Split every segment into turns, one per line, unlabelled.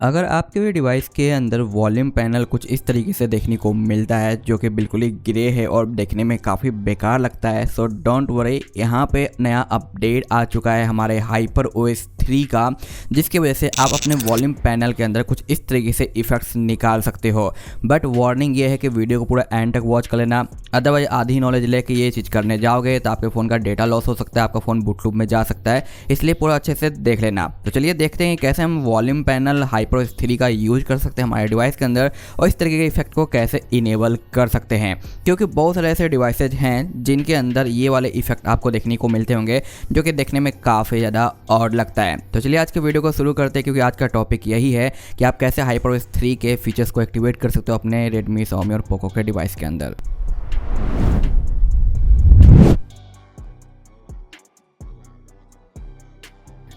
अगर आपके भी डिवाइस के अंदर वॉल्यूम पैनल कुछ इस तरीके से देखने को मिलता है जो कि बिल्कुल ही ग्रे है और देखने में काफ़ी बेकार लगता है, सो डोंट वरी, यहाँ पे नया अपडेट आ चुका है हमारे HyperOS 3 का, जिसकी वजह से आप अपने वॉल्यूम पैनल के अंदर कुछ इस तरीके से इफेक्ट्स निकाल सकते हो। बट वार्निंग ये है कि वीडियो को पूरा एंड तक वॉच कर लेना, अदरवाइज आधी नॉलेज लेके ये चीज़ करने जाओगे तो आपके फ़ोन का डेटा लॉस हो सकता है, आपका फ़ोन बूट लूप में जा सकता है, इसलिए पूरा अच्छे से देख लेना। तो चलिए देखते हैं कैसे हम वॉल्यूम पैनल HyperOS 3 का यूज कर सकते हैं हमारे डिवाइस के अंदर और इस तरीके के इफेक्ट को कैसे इनेबल कर सकते हैं, क्योंकि बहुत सारे ऐसे डिवाइसेज हैं जिनके अंदर ये वाले इफेक्ट आपको देखने को मिलते होंगे जो कि देखने में काफ़ी ज़्यादा ऑड लगता है। तो चलिए आज के वीडियो को शुरू करते हैं, क्योंकि आज का टॉपिक यही है कि आप कैसे HyperOS 3 के फीचर्स को एक्टिवेट कर सकते हो अपने Redmi, Xiaomi और Poco के डिवाइस के अंदर।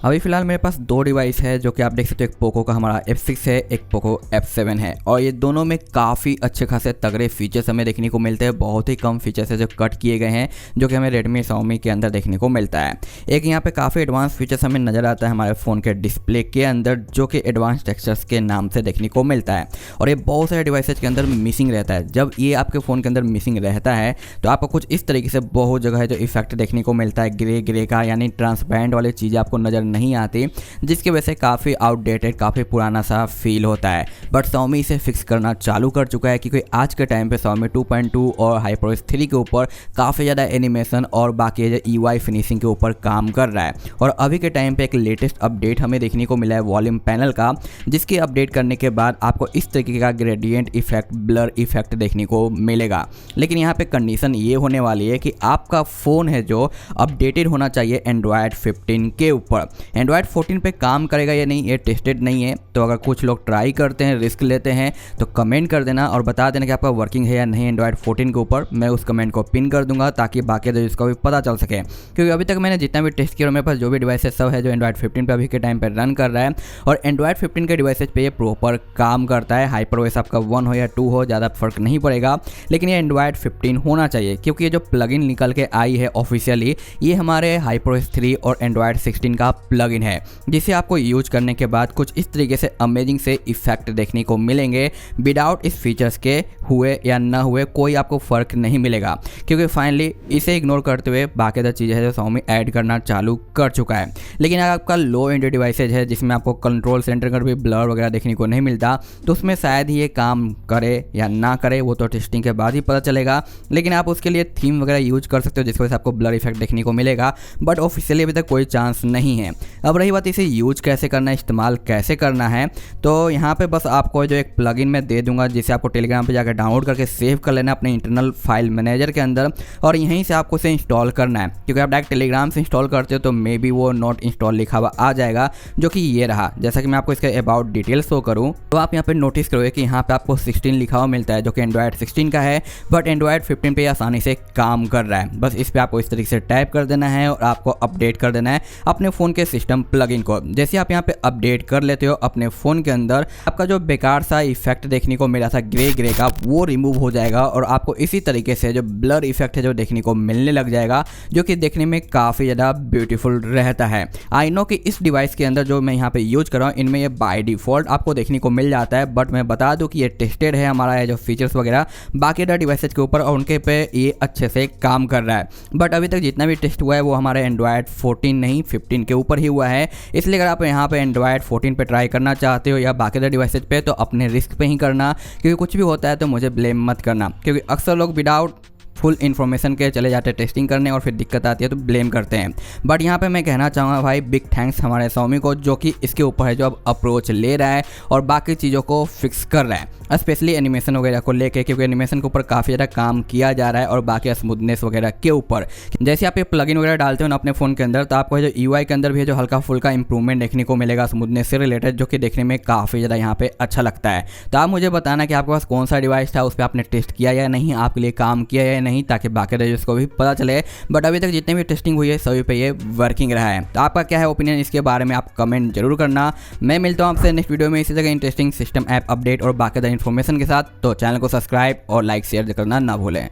अभी फिलहाल मेरे पास दो डिवाइस है जो कि आप देख सकते हो, एक पोको का हमारा F6 है, एक पोको F7 है, और ये दोनों में काफ़ी अच्छे खासे तगड़े फीचर्स हमें देखने को मिलते हैं। बहुत ही कम फीचर्स है जो कट किए गए हैं जो कि हमें Redmi, Xiaomi के अंदर देखने को मिलता है। एक यहाँ पे काफ़ी एडवांस फीचर्स हमें नज़र आता है हमारे फ़ोन के डिस्प्ले के अंदर जो कि एडवांस टेक्सचर्स के नाम से देखने को मिलता है, और ये बहुत सारे डिवाइसेज के अंदर मिसिंग रहता है। जब ये आपके फ़ोन के अंदर मिसिंग रहता है तो आपको कुछ इस तरीके से बहुत जगह है जो इफेक्ट देखने को मिलता है ग्रे ग्रे का, यानी ट्रांसपेरेंट वाली चीज़ें आपको नज़र नहीं आती, जिसकी वजह से काफ़ी आउटडेटेड, काफ़ी पुराना सा फील होता है। बट Xiaomi इसे फिक्स करना चालू कर चुका है, क्योंकि आज के टाइम पे Xiaomi 2.2 और HyperOS 3 के ऊपर काफ़ी ज़्यादा एनिमेशन और बाकी जो EUI फिनिशिंग के ऊपर काम कर रहा है। और अभी के टाइम पे एक लेटेस्ट अपडेट हमें देखने को मिला है वॉल्यूम पैनल का, जिसकी अपडेट करने के बाद आपको इस तरीके का ग्रेडियंट इफेक्ट, ब्लर इफेक्ट देखने को मिलेगा। लेकिन यहाँ पे कंडीशन ये होने वाली है कि आपका फ़ोन है जो अपडेटेड होना चाहिए Android 15 के ऊपर। Android 14 पे काम करेगा या नहीं ये टेस्टेड नहीं है, तो अगर कुछ लोग ट्राई करते हैं, रिस्क लेते हैं, तो कमेंट कर देना और बता देना कि आपका वर्किंग है या नहीं Android 14 के ऊपर। मैं उस कमेंट को पिन कर दूंगा ताकि बाकी यूजर्स को भी पता चल सके, क्योंकि अभी तक मैंने जितना भी टेस्ट किया मेरे पास जो भी डिवाइसेस सब है जो Android 15 पे अभी के टाइम पे रन कर रहा है, और Android 15 के डिवाइसेज पे ये प्रॉपर काम करता है। HyperOS आपका 1 हो या 2 हो, ज़्यादा फर्क नहीं पड़ेगा, लेकिन ये Android 15 होना चाहिए, क्योंकि ये जो प्लगइन निकल के आई है ऑफिशियली, ये हमारे HyperOS 3 और Android 16 का प्लगइन है, जिसे आपको यूज करने के बाद कुछ इस तरीके से अमेजिंग से इफेक्ट देखने को मिलेंगे। विदाउट इस फीचर्स के हुए या ना हुए कोई आपको फ़र्क नहीं मिलेगा, क्योंकि फाइनली इसे इग्नोर करते हुए बाकी द चीज़ें जो Xiaomi ऐड करना चालू कर चुका है। लेकिन अगर आपका लो एंड डिवाइसेज है जिसमें आपको कंट्रोल सेंटर का भी ब्लर वगैरह देखने को नहीं मिलता, तो उसमें शायद ही ये काम करे या ना करे, वो तो टेस्टिंग के बाद ही पता चलेगा। लेकिन आप उसके लिए थीम वगैरह यूज कर सकते हो जिसकी वजह से आपको ब्लर इफेक्ट देखने को मिलेगा, बट ऑफिशियली अभी तक कोई चांस नहीं है। अब रही बात इसे यूज कैसे करना है, इस्तेमाल कैसे करना है, तो यहाँ पे बस आपको जो एक प्लगइन मैं दे दूंगा जिसे आपको टेलीग्राम पे जाकर डाउनलोड करके सेव कर लेना अपने इंटरनल फाइल मैनेजर के अंदर, और यहीं से आपको इसे इंस्टॉल करना है। क्योंकि आप डायरेक्ट टेलीग्राम से इंस्टॉल करते हो तो मे बी वो नॉट इंस्टॉल लिखा हुआ आ जाएगा, जो कि ये रहा। जैसा कि मैं आपको इसके अबाउट डिटेल्स शो करूँ तो आप यहाँ पे नोटिस करोगे कि यहाँ पे आपको 16 लिखा हुआ मिलता है जो कि Android 16 का है, बट Android 15 पे आसानी से काम कर रहा है। बस इस पर आपको इस तरीके से टाइप कर देना है और आपको अपडेट कर देना है अपने फ़ोन के सिस्टम प्लगइन को। जैसे आप यहाँ पे अपडेट कर लेते हो अपने फ़ोन के अंदर, आपका जो बेकार सा इफेक्ट देखने को मिला था ग्रे ग्रे का, वो रिमूव हो जाएगा और आपको इसी तरीके से जो ब्लर इफेक्ट है जो देखने को मिलने लग जाएगा, जो कि देखने में काफ़ी ज़्यादा ब्यूटीफुल रहता है। आई नो कि इस डिवाइस के अंदर जो मैं यहाँ पे यूज कर रहा हूँ इनमें ये बाय डिफ़ॉल्ट आपको देखने को मिल जाता है, बट मैं बता दूँ कि ये टेस्टेड है हमारा ये जो फीचर्स वगैरह बाकी डिवाइसेज के ऊपर, और उनके पे ये अच्छे से काम कर रहा है। बट अभी तक जितना भी टेस्ट हुआ है वो हमारे Android 14 नहीं 15 के ऊपर ही हुआ है, इसलिए अगर आप यहाँ पे Android 14 पे ट्राई करना चाहते हो या बाकी डिवाइसेज पे, तो अपने रिस्क पे ही करना, क्योंकि कुछ भी होता है तो मुझे ब्लेम मत करना, क्योंकि अक्सर लोग विदाउट फुल इन्फॉर्मेशन के चले जाते हैं टेस्टिंग करने और फिर दिक्कत आती है तो ब्लेम करते हैं। बट यहाँ पे मैं कहना चाहूँगा भाई, बिग थैंक्स हमारे Xiaomi को, जो कि इसके ऊपर है जो अब अप्रोच ले रहा है और बाकी चीज़ों को फिक्स कर रहा है, स्पेशली एनिमेशन वगैरह को लेके, क्योंकि एनिमेशन के ऊपर काफ़ी ज़्यादा काम किया जा रहा है और बाकी स्मूथनेस वगैरह के ऊपर। जैसे आप ये प्लगइन वगैरह डालते हो ना अपने फ़ोन के अंदर, तो आपको जो EUI के अंदर भी जो हल्का फुल्का इंप्रूवमेंट देखने को मिलेगा स्मूथनेस से रिलेटेड, जो कि देखने में काफ़ी ज़्यादा यहाँ पे अच्छा लगता है। तो आप मुझे बताना कि आपके पास कौन सा डिवाइस था, उस पर आपने टेस्ट किया या नहीं, आपके लिए काम किया या नहीं, ताकि बाकी उसको भी पता चले। बट अभी तक जितने भी टेस्टिंग हुई है सभी पे ये वर्किंग रहा है। तो आपका क्या है ओपिनियन इसके बारे में, आप कमेंट जरूर करना। मैं मिलता हूँ आपसे नेक्स्ट वीडियो में इसी जगह इंटरेस्टिंग सिस्टम ऐप अपडेट और बाकी इन्फॉर्मेशन के साथ। तो चैनल को सब्सक्राइब और लाइक शेयर करना ना भूलें।